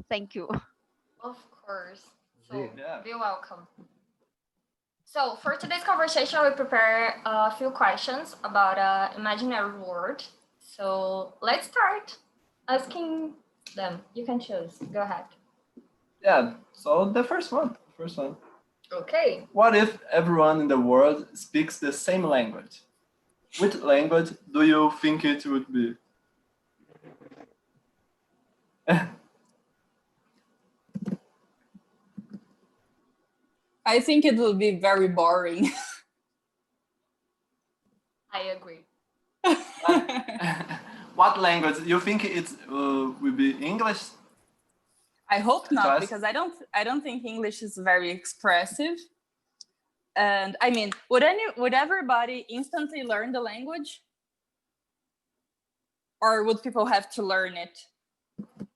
Thank you. Of course. So Yeah. be welcome. So for today's conversation, we prepare a few questions about imaginary world. So let's start asking them. You can choose. Go ahead. Yeah. So the first one. Okay. What if everyone in the world speaks the same language? Which language do you think it would be? I think it will be very boring. I agree. What language? You think it will be English? I hope not, Just- because I don't think English is very expressive. And I mean, would everybody instantly learn the language? Or would people have to learn it?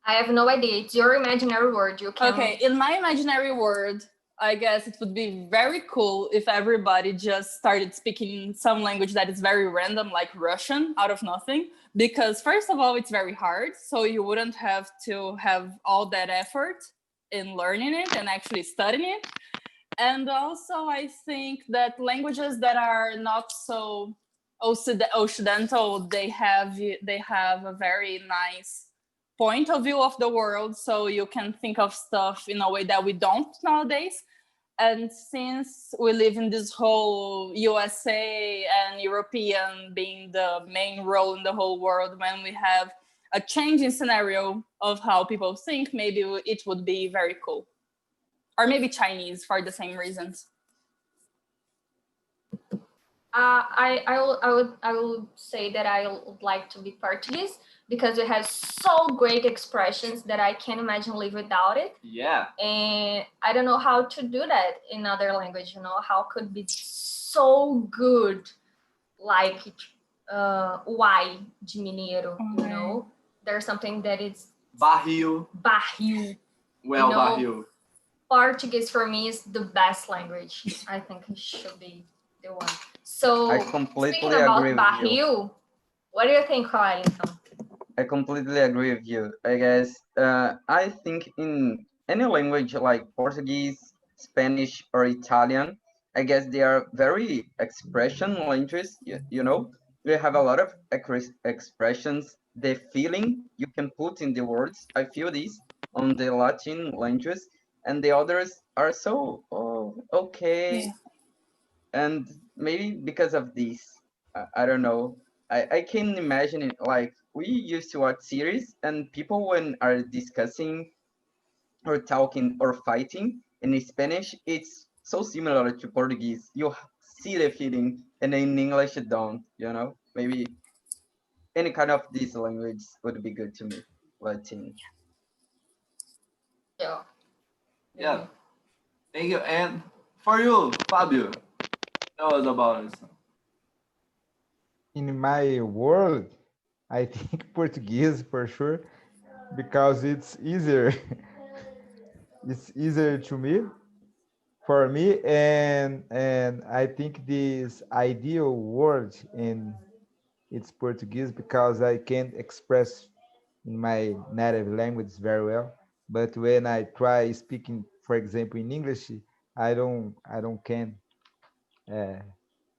I have no idea. It's your imaginary world. You can. Okay, in my imaginary world, I guess it would be very cool if everybody just started speaking some language that is very random, like Russian, out of nothing. Because first of all, it's very hard, so you wouldn't have to have all that effort in learning it and actually studying it. And also, I think that languages that are not so occidental, they have a very nice point of view of the world, so you can think of stuff in a way that we don't nowadays. And since we live in this whole USA and European being the main role in the whole world, when we have a changing scenario of how people think, maybe it would be very cool. Or maybe Chinese for the same reasons. I would say that I would like to be Portuguese because it has so great expressions that I can't imagine live without it. Yeah. And I don't know how to do that in other language. How could be so good, like why de mineiro. There's something that is Barril. Well, barril. Portuguese for me is the best language. I think it should be the one. So I completely speaking about agree with barril, what do you think, Wellington? I completely agree with you. I guess I think in any language like Portuguese, Spanish, or Italian, I guess they are very expression languages. They have a lot of expressions. The feeling you can put in the words. I feel this on the Latin languages, and the others are so okay. Yeah. And maybe because of this, I don't know. I can imagine it like we used to watch series and people when are discussing or talking or fighting in Spanish, it's so similar to Portuguese. You see the feeling, and in English you don't. Maybe any kind of this language would be good to me. Latin. Yeah. Yeah. Thank you. And for you, Fabio, tell us about it. In my world, I think Portuguese for sure, because it's easier. It's easier to me, for me, and I think this ideal word in it's Portuguese because I can't express in my native language very well. But when I try speaking, for example, in English, I don't can uh,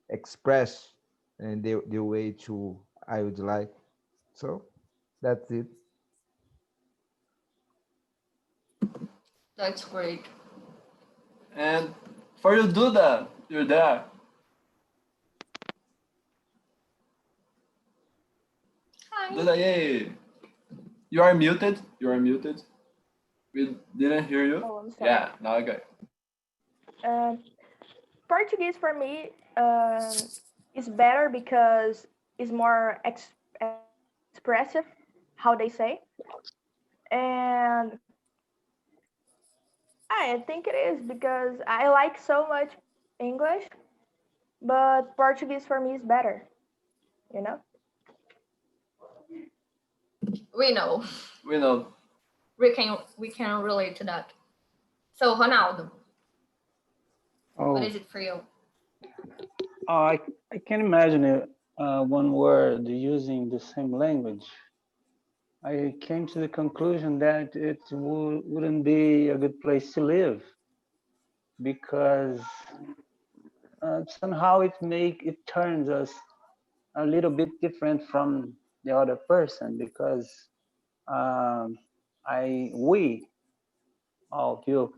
express in the way to I would like. So that's it. That's great. And for you, Duda, you're there. Hi. Duda, yay. You are muted. You are muted. We didn't hear you. Oh, I'm sorry. Yeah, now I got it. Portuguese for me is better because it's more expressive, how they say, and I think it is because I like so much English, but Portuguese for me is better. You know. We know. We know. We can relate to that. So Ronaldo, Oh, what is it for you? I can imagine it, one word using the same language. I came to the conclusion that it wouldn't be a good place to live because somehow it turns us a little bit different from the other person because um, we all of you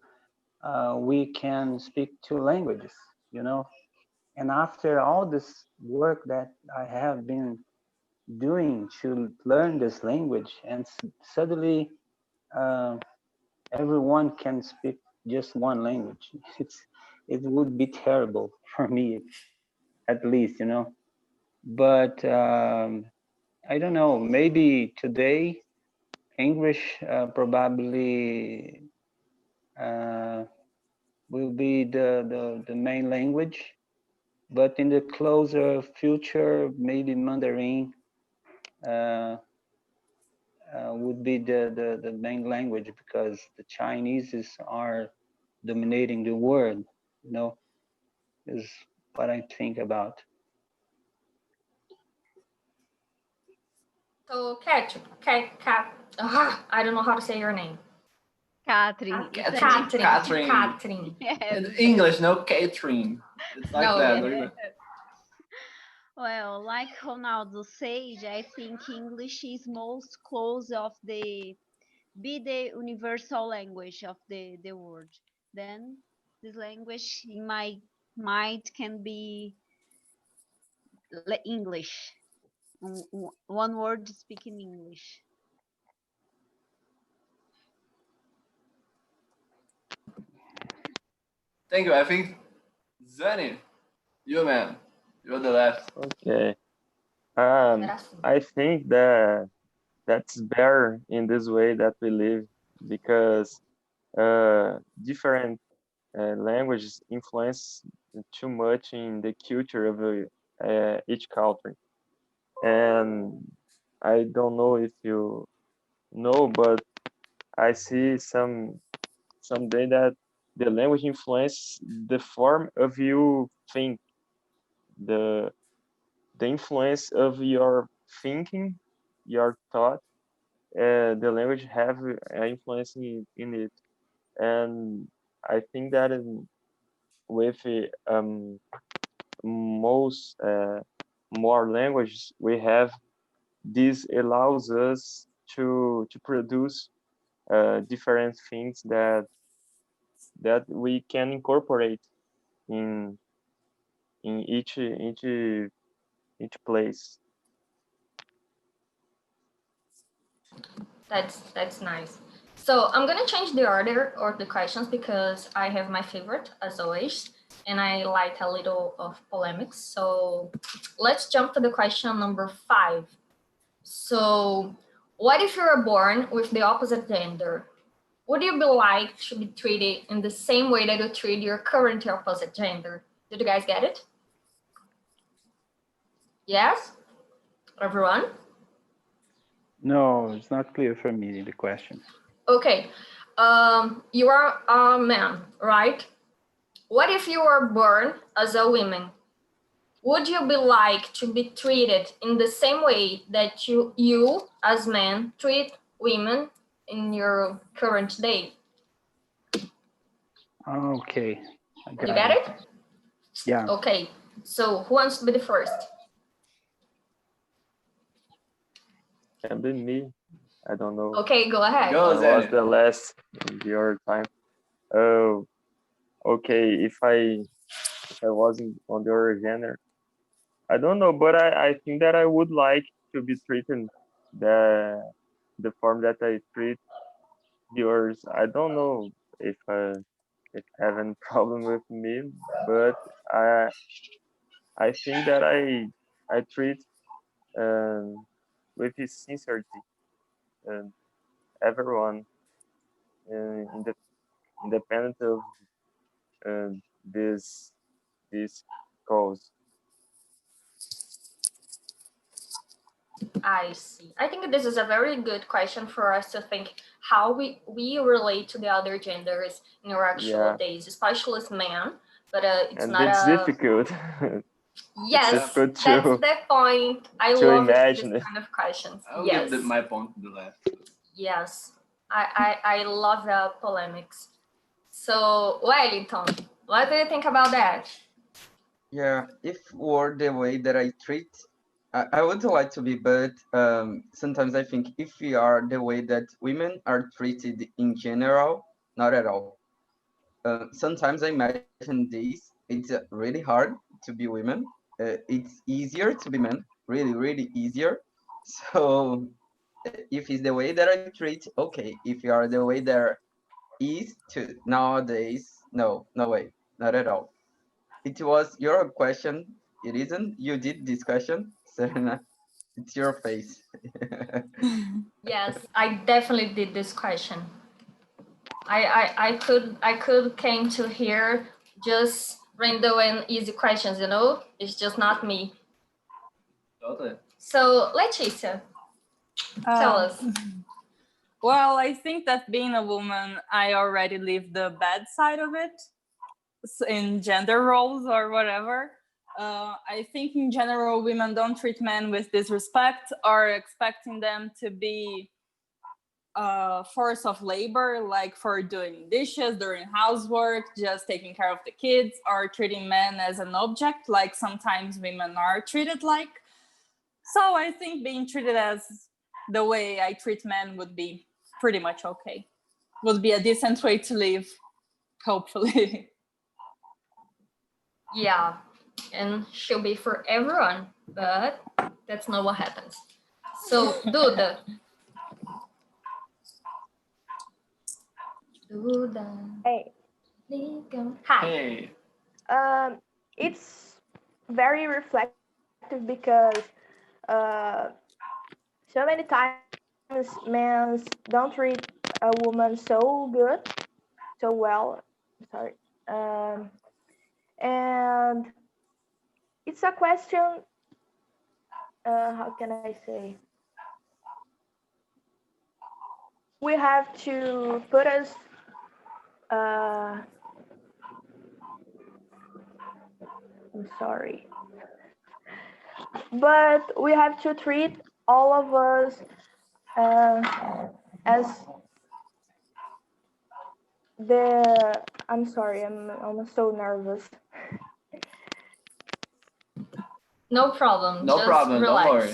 we can speak two languages, you know. And after all this work that I have been doing to learn this language, and suddenly uh, everyone can speak just one language, it would be terrible for me, at least, you know. But I don't know. Maybe today English probably will be the main language, but in the closer future, maybe Mandarin would be the main language because the Chinese are dominating the world. You know, is what I think about. So, I don't know how to say your name. Catherine. It's Catherine. Catherine. Catherine. In English, no Catherine. It's like No, that. yeah. Well, like Ronaldo said, I think English is most close of the be the universal language of the world. Then this language in my mind can be English. One word speaking English. Thank you. I think Zani, you man, you're the last. Okay. Era assim. I think that that's better in this way that we live because different languages influence too much in the culture of each country. And I don't know if you know, but I see someday that the language influence the form of you think, the the influence of your thinking, your thought, the language have an influence in it. And I think that with most more languages we have, this allows us to produce different things that we can incorporate in each place. That's nice. So I'm gonna change the order of the questions because I have my favorite as always, and I like a little of polemics. So let's jump to the question number 5. So what if you were born with the opposite gender? Would you be like to be treated in the same way that you treat your current opposite gender? Did you guys get it? Yes? Everyone? No, it's not clear for me the question. Okay. You are a man, right? What if you were born as a woman? Would you be like to be treated in the same way that you as men treat women in your current day? Okay, I You got get it? Yeah. Okay. So who wants to be the first? Can be me. I don't know. Okay, go ahead. Go, I was Zani. the last in your time. Oh, okay. If I wasn't on the other gender, I don't know, but I think that I would like to be treated the form that I treat yours. I don't know if have any problem with me, but I think that I treat with his sincerity everyone in the independent of uh, this this cause. I see. I think this is a very good question for us to think how we relate to the other genders in our actual Yeah. days, especially as men. But it's And not it's a difficult. Yes, difficult that's to the point. I to love imagine this it. kind of questions. I'll Yes, give my point to the left. yes. I love the polemics. So, Wellington, what do you think about that? Yeah, if were the way that I treat, I would like to be, but sometimes I think if we are the way that women are treated in general, not at all. Sometimes I imagine this, it's really hard to be women. It's easier to be men, really, really easier. So if it's the way that I treat, okay. If you are the way there is to nowadays, no, no way, not at all. It was your question. It isn't. You did this question, Serena. It's your face. Yes, I definitely did this question. I could came to here just random and easy questions, you know? It's just not me. Totally. So, Leticia, tell us. Well, I think that being a woman, I already live the bad side of it in gender roles or whatever. I think in general, women don't treat men with disrespect or expecting them to be a force of labor, like for doing dishes, doing housework, just taking care of the kids, or treating men as an object, like sometimes women are treated like. So I think being treated as the way I treat men would be pretty much okay. Would be a decent way to live, hopefully. Yeah, and she'll be for everyone, but that's not what happens. So, Duda. Duda. Hey, Hi. Hey, it's very reflective because so many times men don't treat a woman so good, so well. Sorry. And it's a question, how can I say? We have to put us I'm sorry. But we have to treat all of us as I'm sorry, I'm so nervous. No problem. no just problem. Relax. Don't worry.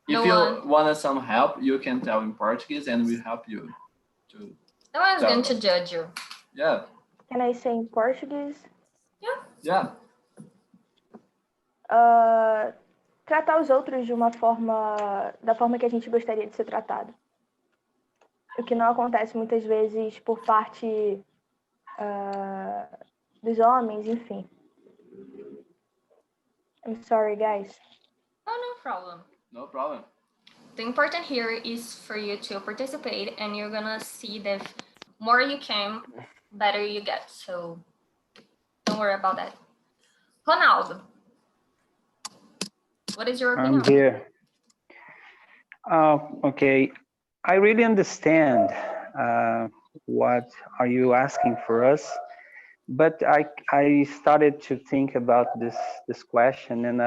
No If you one- want some help, you can tell in Portuguese, and we help you. To No one's Tell going to us. judge you. yeah, Can I say in Portuguese? yeah. Tratar os outros de uma forma, da forma que a gente gostaria de ser tratado. O que não acontece muitas vezes por parte dos homens, enfim. I'm sorry, guys. Oh, no problem. No problem. The important here is for you to participate, and you're gonna see that more you can, better you get. So don't worry about that. Ronaldo, what is your opinion? I'm here. Okay, I really understand what are you asking for us, but I started to think about this question, and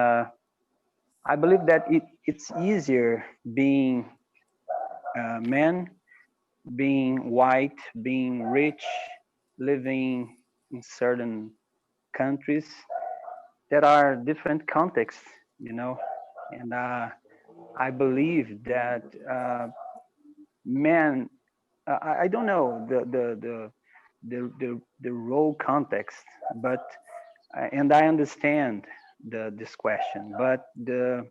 I believe that it's easier being a man, being white, being rich, living in certain countries that are different contexts, you know, and I believe that men, I don't know the role context, but and I understand this question, but the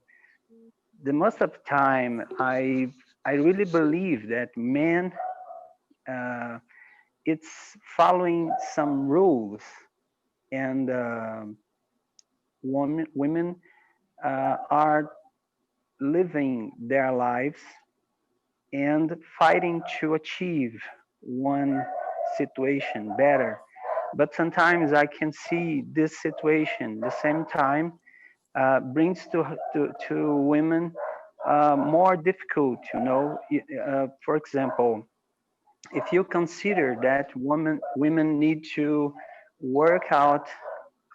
most of the time I really believe that men it's following some rules, and women are living their lives and fighting to achieve one situation better. But sometimes I can see this situation the same time brings to women more difficult, you know. For example, if you consider that women need to work out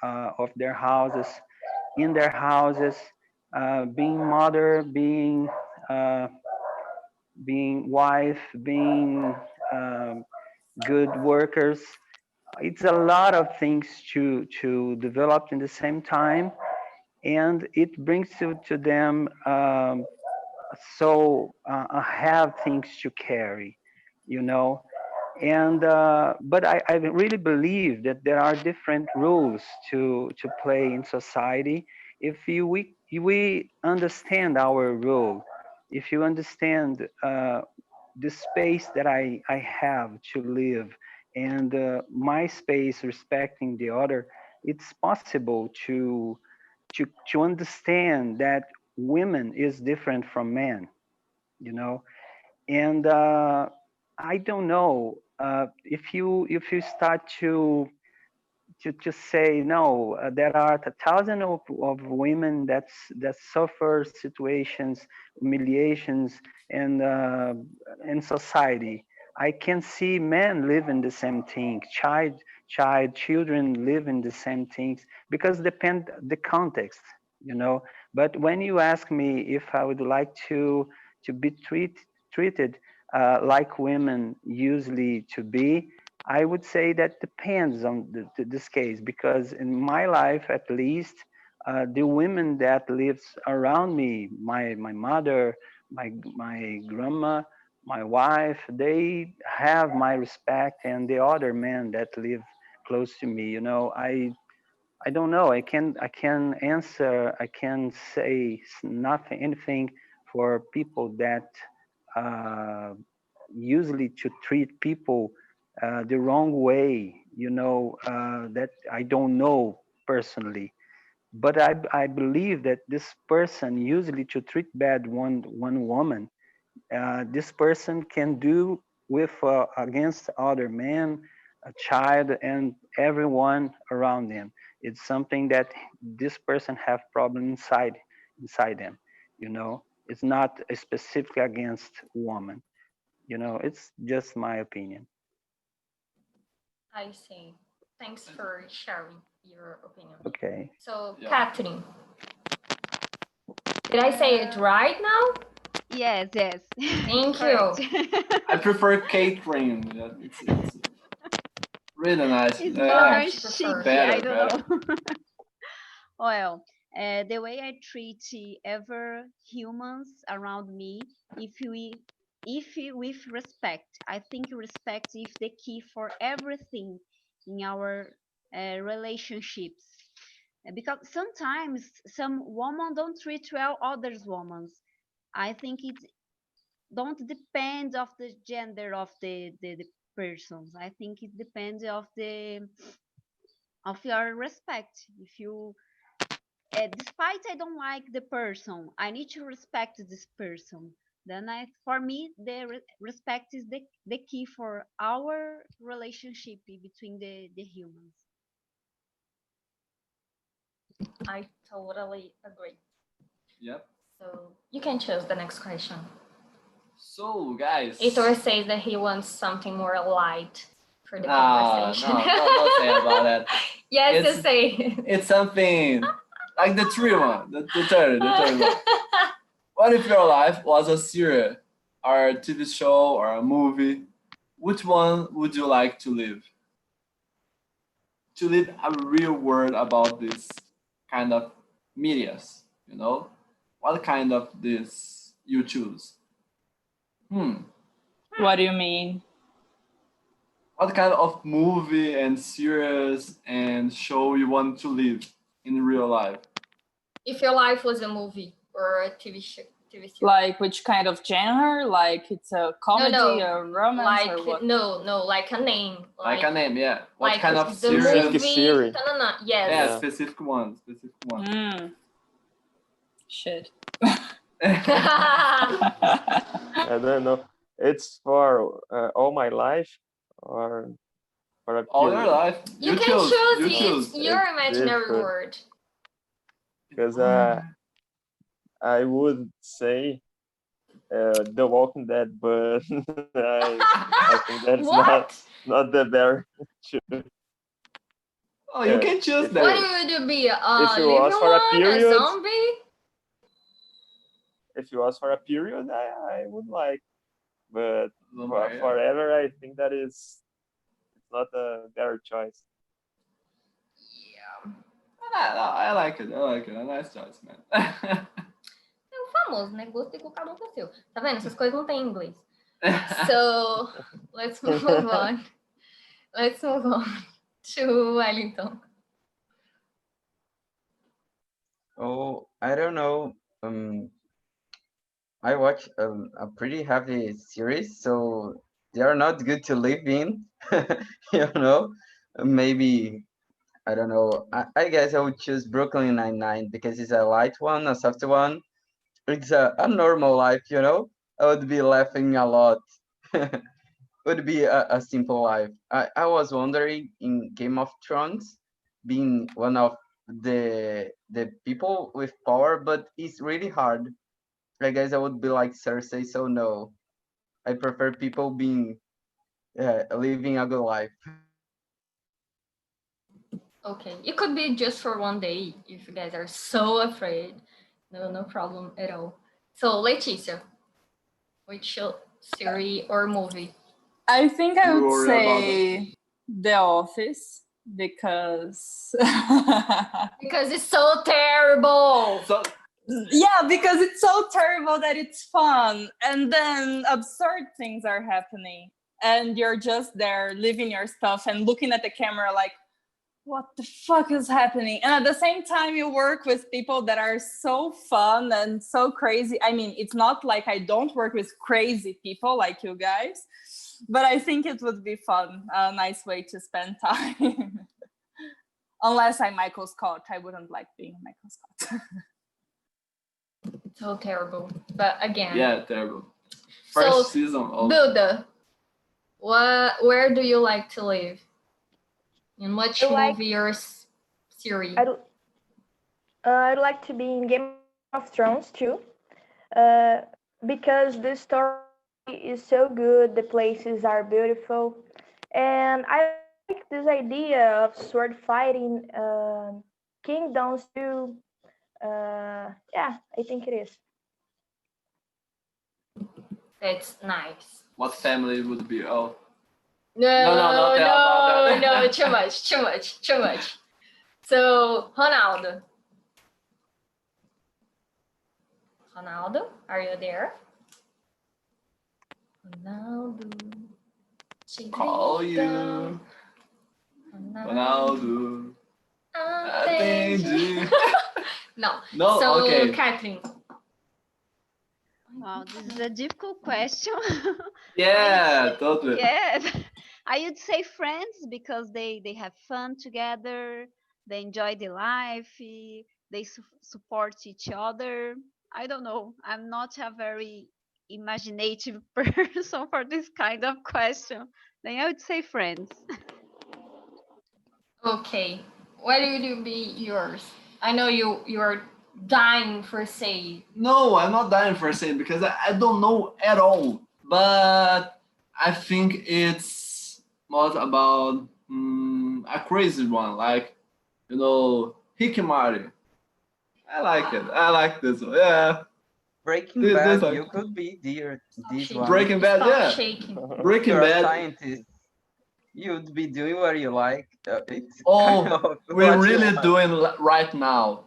of their houses in their houses, being mother, being wife, being good workers. It's a lot of things to develop in the same time, and it brings to them have things to carry, you know. And but I really believe that there are different rules to play in society. If we understand our role, if you understand the space that I have to live, and my space respecting the other, it's possible to understand that women is different from men, you know. And I don't know, if you start to say no, there are a thousand of women that suffer situations, humiliations, and in society. I can see men living the same thing, children living the same things, because depend the context, you know. But when you ask me if I would like to be treated like women usually to be, I would say that depends on this case, because in my life, at least, the women that lives around me, my mother, my grandma, my wife, they have my respect, and the other men that live close to me, you know. I don't know. I can answer. I can say nothing, anything for people that uh, usually to treat people the wrong way. You know, that I don't know personally, but I believe that this person usually to treat bad one woman, this person can do with against other men, a child, and everyone around them. It's something that this person have problem inside them, you know. It's not specifically against woman, you know. It's just my opinion. I see. Thanks for sharing your opinion. Okay. So, Yeah. Catherine, did I say it right now? Yes, yes. Thank Correct. I prefer catering. It's really nice. It's Yeah, more much prefer. chic. I Better, don't know. Well, the way I treat ever humans around me, if we, if we, with respect, I think respect is the key for everything in our relationships. Because sometimes some women don't treat well others women. I think it don't depend of the gender of the persons. I think it depends of your respect. If you despite I don't like the person, I need to respect this person. Then for me, the respect is the key for our relationship between the humans. I totally agree. Yep. So, you can choose the next question. So, guys. Heitor says that he wants something more light for the No, conversation. don't say about that. Yes, It's- you say. It's something like the three one, the third one. What if your life was a series, or a TV show, or a movie? Which one would you like to live? To live a real world about this kind of medias, you know? What kind of this you choose? What do you mean? What kind of movie and series and show you want to live in real life? If your life was a movie or a TV show, TV series. Like which kind of genre? Like it's a comedy, no. a romance, Like or what? no, like a name. Like a name, yeah. What like kind of the series? movie. Specific series. No. Yes. Yeah, Yeah. specific one. Shit. I don't know. It's for all my life or for a All your period. life. You can choose You it. choose. Your It's imaginary different. word. Because I would say The Walking Dead, but I think that's What? not the very true. Oh, you Yeah, can choose if- What that. would you be? If it Living was for a one, a period, zombie? if it was for a period, I would like, but Vampire, yeah. forever, I think that it's not a better choice. Yeah. I like it. I like it. A nice choice, man. É o famoso, né? Gosto igual cada um com o seu. Tá vendo? Essas coisas não tem em inglês. So, let's move on. Let's move on to Wellington. Oh, I don't know. I watch a pretty heavy series, so they are not good to live in. You know, maybe I don't know. I guess I would choose Brooklyn Nine-Nine because it's a light one, a soft one. It's a normal life, you know. I would be laughing a lot. Would be a simple life. I was wondering in Game of Thrones, being one of the people with power, but it's really hard. I guess I would be like Cersei, so no. I prefer people being living a good life. Okay, it could be just for one day if you guys are so afraid. No problem at all. So, Leticia, which series or movie? I think I You would worry about say The Office because Because it's so terrible. So, yeah, because it's so terrible that it's fun, and then absurd things are happening, and you're just there living your stuff and looking at the camera like, what the fuck is happening? And at the same time, you work with people that are so fun and so crazy. I mean, it's not like I don't work with crazy people like you guys, but I think it would be fun, a nice way to spend time. Unless I'm Michael Scott, I wouldn't like being Michael Scott. So terrible. But again, yeah, terrible. So, First season of Duda, where do you like to live? In which I like- movie or series? I'd like to be in Game of Thrones too, because the story is so good, the places are beautiful, and I like this idea of sword fighting, kingdoms too. Yeah, I think it is. It's nice. what family would be? Oh, No, not that. no, too much. So, Ronaldo. Ronaldo, are you there? Ronaldo. call you, Ronaldo. Atende. No. No, So, okay. Kathleen. Wow, this is a difficult question. Yeah, totally. Yes, I would say friends because they have fun together, they enjoy the life, they support each other. I don't know. I'm not a very imaginative person for this kind of question. Then I would say friends. Okay. What would you be yours? I know you're dying for say. No, I'm not dying for a saying because I don't know at all. But I think it's more about a crazy one, like Hikimari. I like it. I like this one. Yeah, Breaking This Bad, one. you could be this Shaking. one. Breaking Bad. Stop Yeah, shaking. Breaking You're a Bad. scientist. You'd be doing what you like. It's Oh, kind of we're what you really want. doing right now.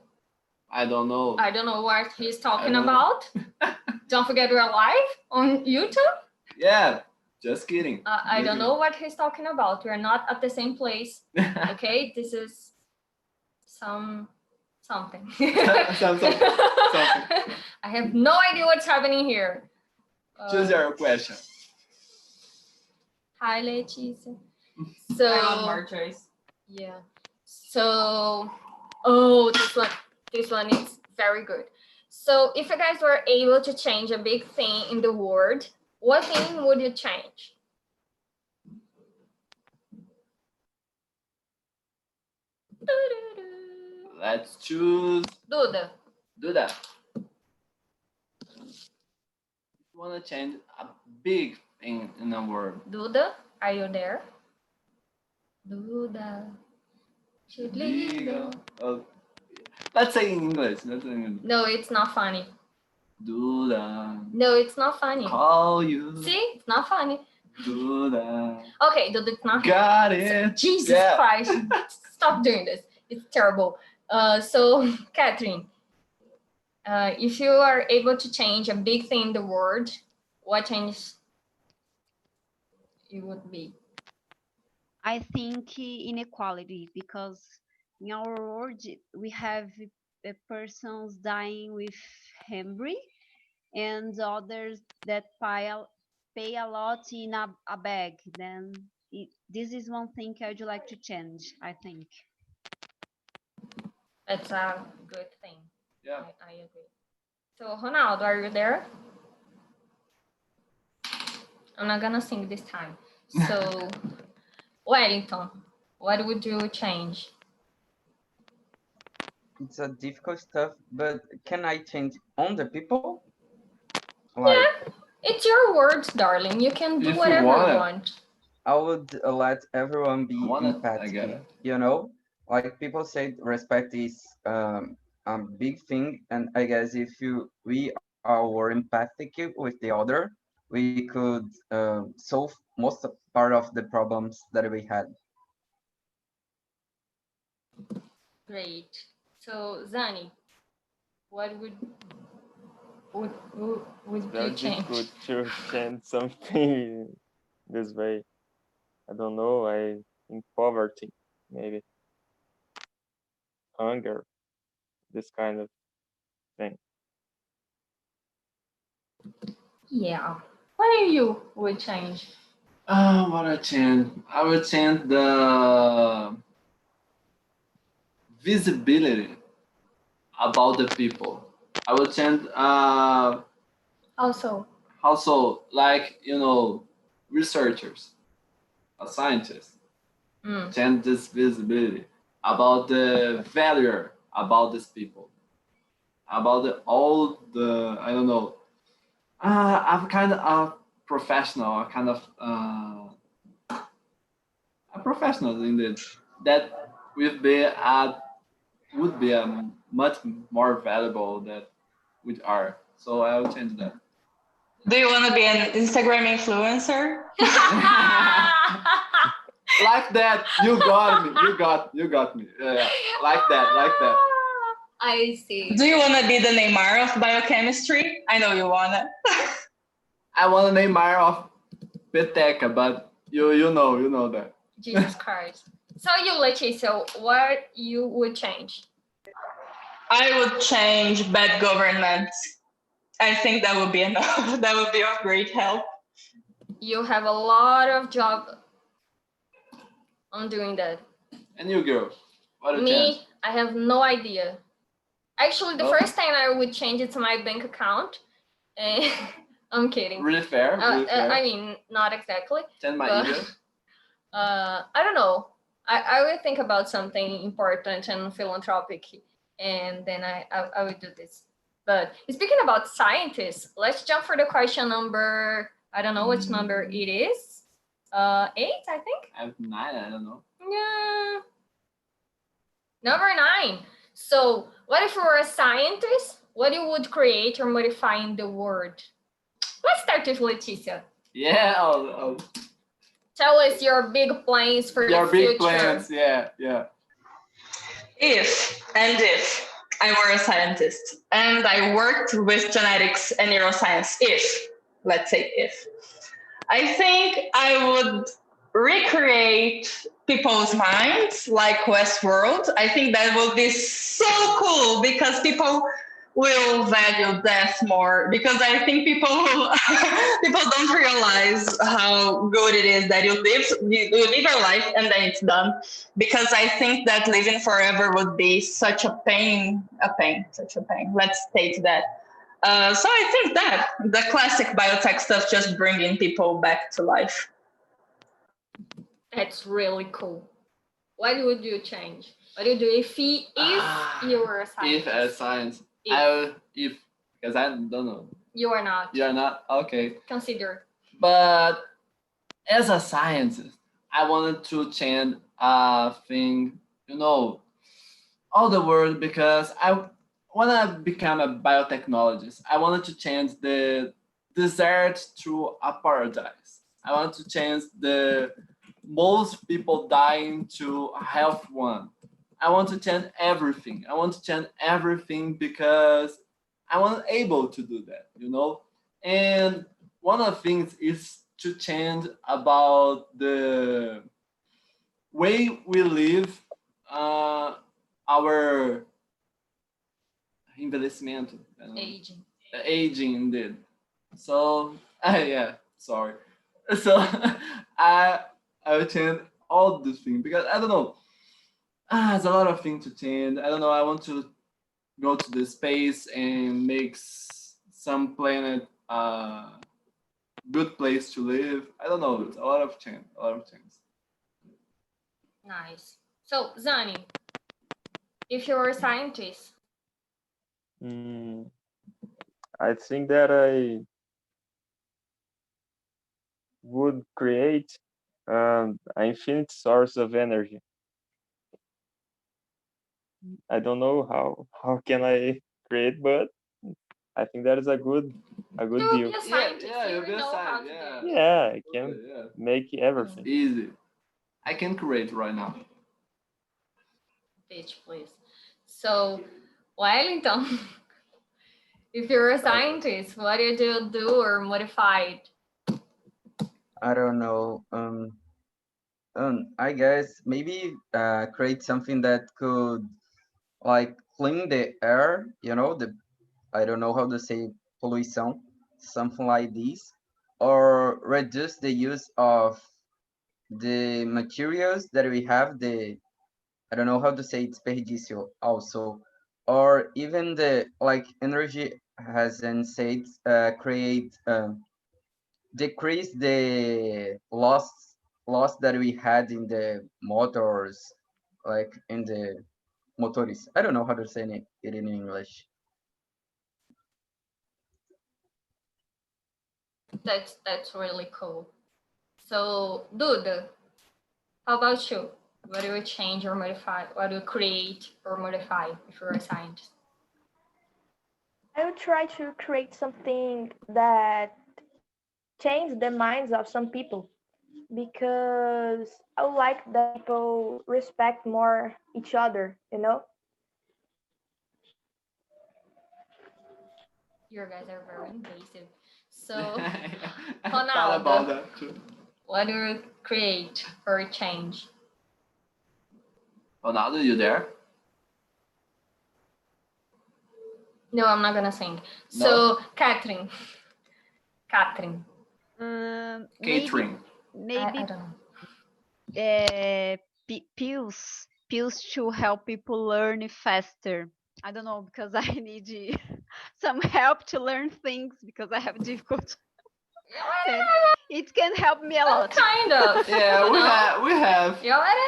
I don't know. I don't know what he's talking I don't know. about. Don't forget we're live on YouTube. Yeah, just kidding. I don't know what he's talking about. We're not at the same place. Okay, this is something. Something. I have no idea what's happening here. Choose your question. Hi, Leticia. I love So Marjorie. yeah. So this one is very good. So if you guys were able to change a big thing in the world, what thing would you change? Let's choose. Duda. Do that. You wanna change a big thing in the world? Duda, are you there? Duda. Should legal. Oh, let's say in English. Let's say in English. No, it's not funny. Duda. No, it's not funny. Call you. See, it's not funny. Duda. Okay, dude, it's not. Got it. Jesus Yeah. Christ! Stop doing this. It's terrible. So, Catherine, if you are able to change a big thing in the world, what change it would be? I think inequality, because in our world we have persons dying with hungry and others that pay a lot in a bag. Then this is one thing I'd like to change, I think. That's a good thing. Yeah. I agree. So, Ronaldo, are you there? I'm not gonna sing this time. So, Wellington, what would you change? It's a difficult stuff, but can I change on the people? Yeah, it's your words, darling. You can do If you whatever you wanna. want. I would let everyone be I get empathic. it. You know, like people say, respect is a big thing, and I guess if we are were empathic with the other, we could solve most part of the problems that we had. Great. So, Zani, what would Very you change? difficult to change something this way. I don't know. I think poverty, maybe hunger, this kind of thing. Yeah. What do you would change? What I change? I will change the visibility about the people. I will change Also, like researchers, scientists. Change this visibility about the value about these people, about all the I don't know. I'm kind of a professional, a kind of a professional indeed. That would be much more valuable than we are. So I will change that. Do you want to be an Instagram influencer? Like that, you got me. You got me. Yeah, like that. I see. Do you want to be the Neymar of biochemistry? I know you want it. I want to name Neymar of Peteca, but you know that. Jesus Christ. So you, Leticia, what you would change? I would change bad governance. I think that would be enough. That would be of great help. You have a lot of job on doing that. And you, girl, what a Me, chance. I have no idea. Actually, the first thing I would change is my bank account. And I'm kidding. Really fair. Really fair. I mean, not exactly. Send my but, email. I don't know. I will think about something important and philanthropic, and then I will do this. But speaking about scientists, let's jump for the question number. I don't know which number it is. 8, I think. I have 9. I don't know. Yeah. Number 9. So, what if you were a scientist? What you would create or modify in the world? Let's start with Leticia. Yeah. I'll Tell us your big plans for your the future. big plans. Yeah. If I were a scientist and I worked with genetics and neuroscience, let's say if, I think I would recreate people's minds like Westworld. I think that would be so cool because people will value death more, because I think people don't realize how good it is that you live your life and then it's done. Because I think that living forever would be such a pain. Let's state that. So I think that the classic biotech stuff, just bringing people back to life. That's really cool. What would you change? What do you do if you were a scientist? If as science. Because I don't know. You are not. You are not? Okay. Consider. But as a scientist, I wanted to change a thing, you know, all the world, because I when I become a biotechnologist, I wanted to change the desert to a paradise. I want to change the most people dying to a health one. I want to change everything. I want to change everything because I want able to do that, you know. And one of the things is to change about the way we live, our envelhecimento, Aging. aging indeed. So yeah, sorry. So I will change all these things because I don't know. There's a lot of things to change. I don't know. I want to go to the space and make some planet good place to live. I don't know. It's a lot of change. A lot of change. Nice. So, Zani, if you were a scientist, I think that I would create an infinite source of energy. I don't know how can I create, but I think that is a good you will deal. be a scientist. yeah, you you'll be a know how to scientist, do it. Yeah, I can Okay, yeah. make everything. Easy. I can create right now. Bitch, please. So, Wellington, if you're a scientist, what did you do or modify it? I don't know. I guess maybe create something that could like clean the air, you know, the I don't know how to say pollution, something like this, or reduce the use of the materials that we have, the I don't know how to say desperdício also, or even the like energy hasn't said create decrease the loss that we had in the motors, like in the motores. I don't know how to say it in English. That's really cool. So, Duda, how about you? What do you change or modify? What do you create or modify if you're a scientist? I will try to create something that change the minds of some people because I would like that people respect more each other, you know? You guys are very invasive. So, I thought about that too. what do you create or change? Ronaldo, you there? No, I'm not gonna sing. So, Catherine. Catering. Maybe I don't know. pills to help people learn faster. I don't know because I need some help to learn things because I have difficulty. And it can help me a lot. Kind of. Yeah, we have You already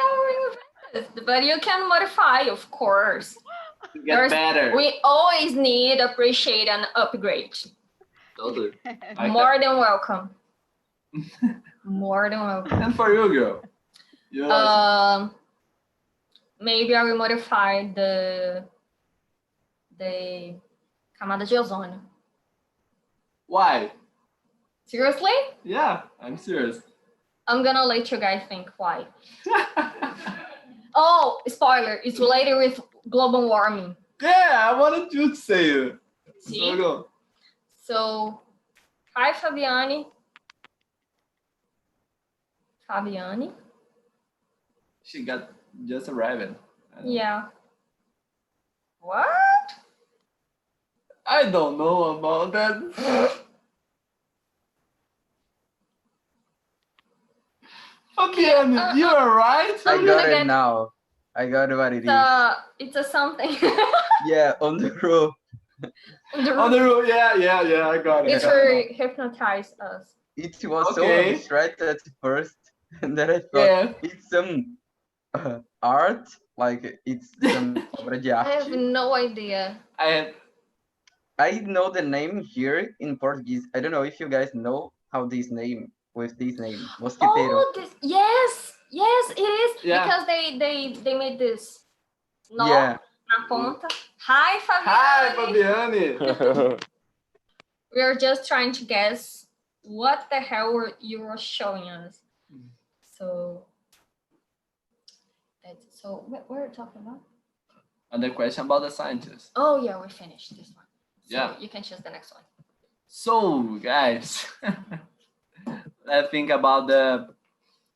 have, but you can modify, of course. to get better. We always need, appreciate, and upgrade. Totally. More than welcome. More than welcome. And for you, girl. You also. Maybe I will modify the camada de ozônio. Why? Seriously? Yeah, I'm serious. I'm gonna let you guys think why. Oh, spoiler! It's related with global warming. Yeah, I wanted you to say it. See? So go. So, hi, Fabiani. Fabiani? She got just arrived. Yeah. What? I don't know about that. Fabiani, you are right. I I'm got gonna it get- now. I got what it is. It's a something. Yeah, on the roof. On the roof, yeah, I got it. It's for hypnotize us. It was so Okay. abstract at first, and then I thought Yeah. it's some art, like it's some obra de I have arte. no idea. I know the name here in Portuguese. I don't know if you guys know how this name mosquiteiro. Oh, yes, it is Yeah. because they made this. Nó, Yeah. na ponta. Hi, Hi, Fabiane. Fabiane. We are just trying to guess what the hell you were showing us. So, what were we talking about? And the question about the scientists. Oh yeah, we finished this one. So Yeah. you can choose the next one. So, guys, let's think about the.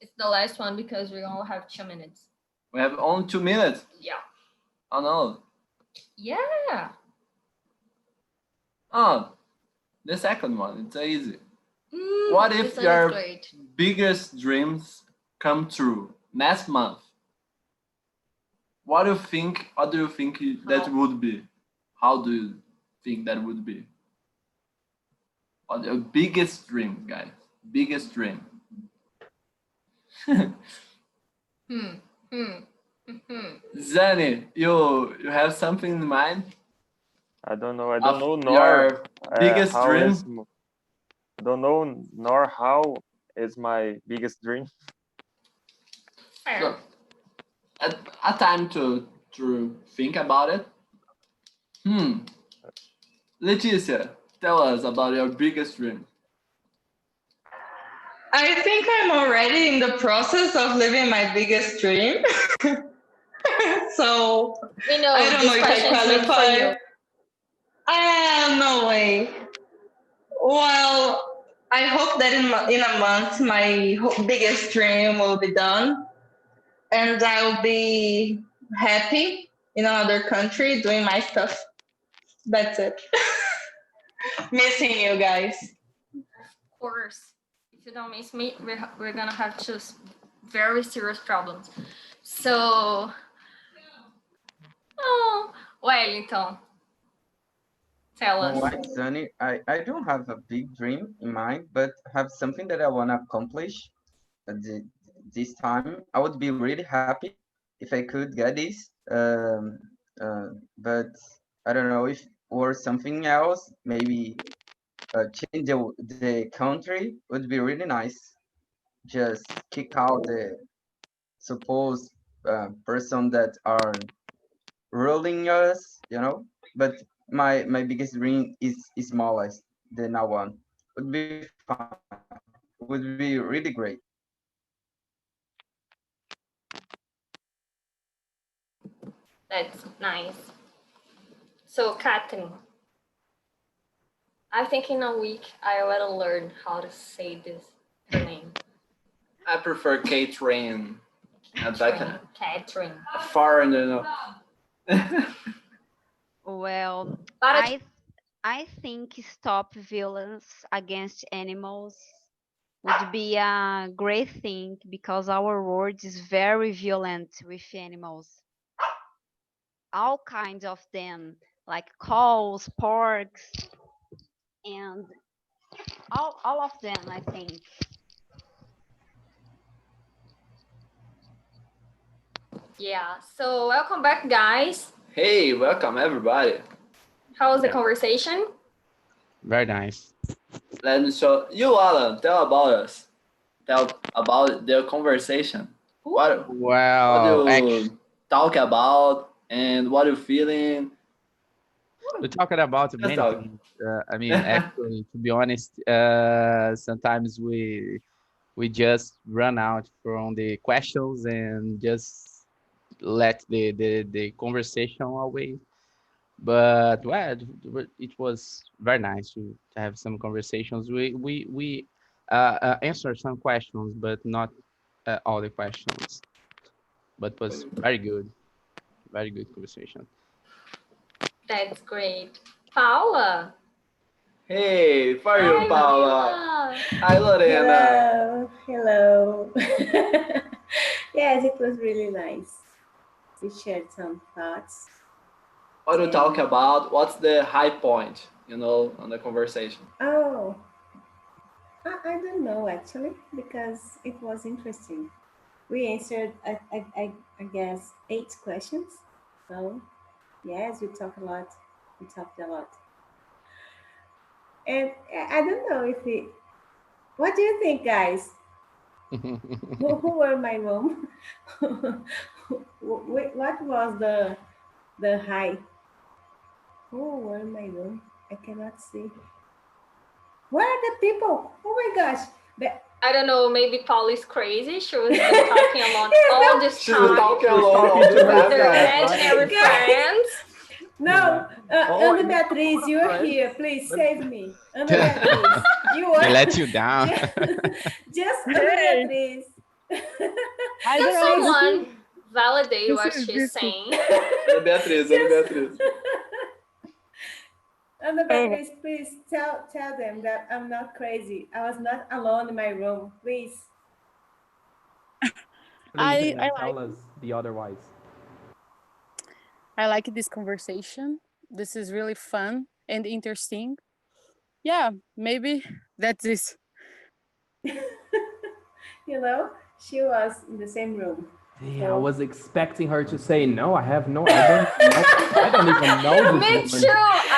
It's the last one because we only have 2 minutes. We have only 2 minutes. Yeah. Oh no. Yeah. Oh, the second one. It's easy. Mm, What this if one is your great. biggest dreams come true next month? What do you think? What do you think that How? would be? How do you think that would be? What your biggest dream, guys? Biggest dream. Zani, you have something in mind? I don't know. I Of don't know your biggest how dream? I don't know nor how is my biggest dream. Fair. So, a time to think about it. Leticia, tell us about your biggest dream. I think I'm already in the process of living my biggest dream. So We know I don't know this if I question is made for you. qualify. No way. Well, I hope that in a month my biggest dream will be done, and I'll be happy in another country doing my stuff. That's it. Missing you guys. Of course. If you don't miss me, we're gonna have just very serious problems. So, oh, Wellington, tell us. Alright, Sunny. I don't have a big dream in mind, but have something that I want to accomplish this time. I would be really happy if I could get this. But I don't know if or something else. Maybe change the country would be really nice. Just kick out the supposed person that are ruling us, But my biggest dream is smallest than that one. Would be fine. Would be really great. That's nice. So, Catherine, I think in a week I will learn how to say her name. I prefer Catherine. That's like a Catherine. foreigner. Well, But I think stop violence against animals would be a great thing because our world is very violent with animals. All kinds of them, like cows, porks, and all of them, I think. yeah, so welcome back, guys. Hey, welcome everybody. How was the conversation? Very nice. Let me show you, Alan. Tell about us. Tell about the conversation. What Well, do you talk about and what you feeling? we're talking about Let's many talk. things. I mean, actually, to be honest, sometimes we just run out from the questions and just let the conversation away. But well, it was very nice to have some conversations. We answered some questions, but not all the questions. But was very good conversation. That's great. Paula. Hey, for you, Hi, Paula. Paula. Hi, Lorena. Hello. Yes, it was really nice. We shared some thoughts. What do you talk about? What's the high point, on the conversation? Oh, I don't know actually, because it was interesting. We answered, I guess, 8 questions. So, yes, we talked a lot. We talked a lot. And I don't know if it, what do you think, guys? Who were my mom? what was the high? Oh, where am I going? I cannot see. Where are the people? Oh my gosh. I don't know, maybe Paul is crazy. She was talking along all this She was time. talking alone all the time. Their guys. imaginary friends. No, Oh, Ana Beatriz, you are friends. here. Please save me. Ana Beatriz, you He are. let you down. Just Ana Beatriz. I Can don't know. someone validate what This is- she's this is- saying? Ana Beatriz, Ana Beatriz. Ana Beatriz, please tell them that I'm not crazy. I was not alone in my room. Please. Please, I tell us the otherwise. I like this conversation. This is really fun and interesting. Yeah, maybe that's it. You know, she was in the same room. Yeah, I was expecting her to say no. I don't even know this Me woman. too. I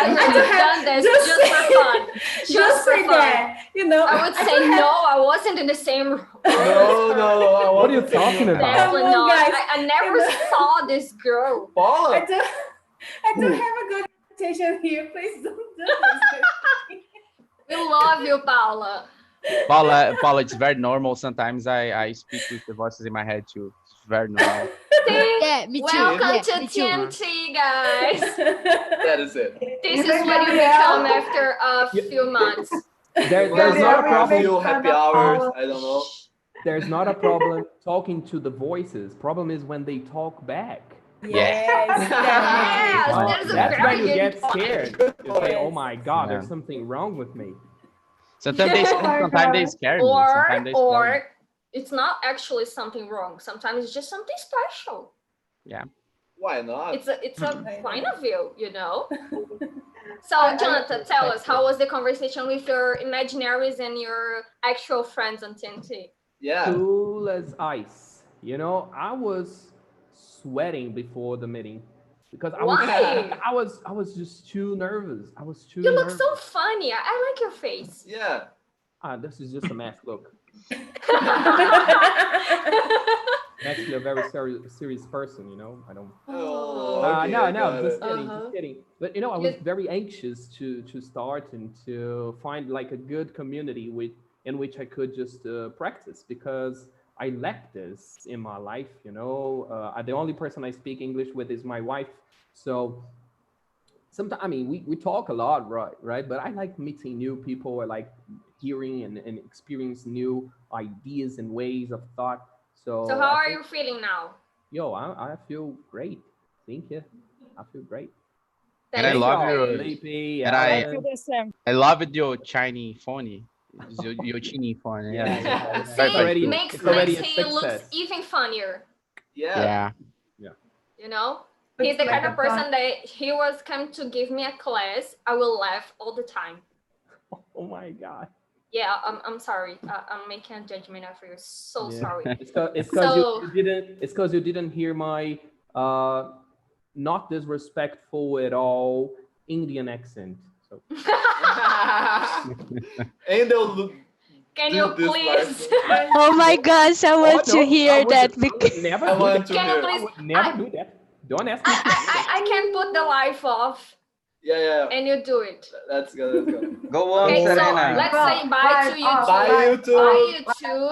would have done this just for fun. Just for say fun. that. You know, I would say no, I wasn't in the same room. No. What are you talking about? Definitely Come on, not. guys. I never You know- saw this girl. I Paula. don't have a good reputation here. Please don't do this. We love you, Paula. Paula, it's very normal. Sometimes I speak with the voices in my head too. It's very normal. See? Yeah, me too. Welcome Yeah, to me too. TNT, guys. That is it. This is what you become after a few months. There's Well, not a a problem. few happy hours. I don't know. There's not a problem talking to the voices. Problem is when they talk back. Yes, Yes, definitely. there's a That's very when you good get point. scared. You say, "Oh Yes. my God, there's Yeah. something wrong with me." Sometimes they scare me. Sometimes they scare me. Or it's not actually something wrong. Sometimes it's just something special. Yeah. Why not? It's a point of view, you know. So, Jonathan, tell us, how was the conversation with your imaginaries and your actual friends on TNT? Yeah. Cool as ice. You know, I was sweating before the meeting because Why? I was just too nervous. I was too You look nervous. so funny. I like your face. Yeah. This is just a mask look. I'm actually a very serious person, you know. I don't. Oh, okay, No, I got just it. kidding, Uh-huh. just kidding. But you know, I was very anxious to start and to find like a good community in which I could just practice because I lack this in my life. You know, the only person I speak English with is my wife. So sometimes, I mean, we talk a lot, right? But I like meeting new people. I like hearing and experience new ideas and ways of thought. So So how are you feeling now? Yo, I feel great. Thank you. I feel great. And I Thank love you. your Sleepy, and I I feel the same. I love your Chinese phone. Your Chinese phone. Yeah, Yeah. See, It's already- makes it's already makes a he looks success. even funnier. Yeah. Yeah. You know, he's the kind of person that he was come to give me a class. I will laugh all the time. Oh my God. Yeah, I'm sorry. I'm making a judgment of you. So Yeah. sorry. It's because So- you didn't hear my not disrespectful at all Indian accent. So And they'll look. Can do you this please? like- Oh my gosh, I want Oh, to no, hear I that would because never I do want that. to Can you hear. please? I would never do that. Don't ask me. I can put the live off Yeah. and you do it. That's good. That's good. Go on, Okay, so Serena. let's say bye to you. Bye, Bye, Bye. you too. Bye, you two.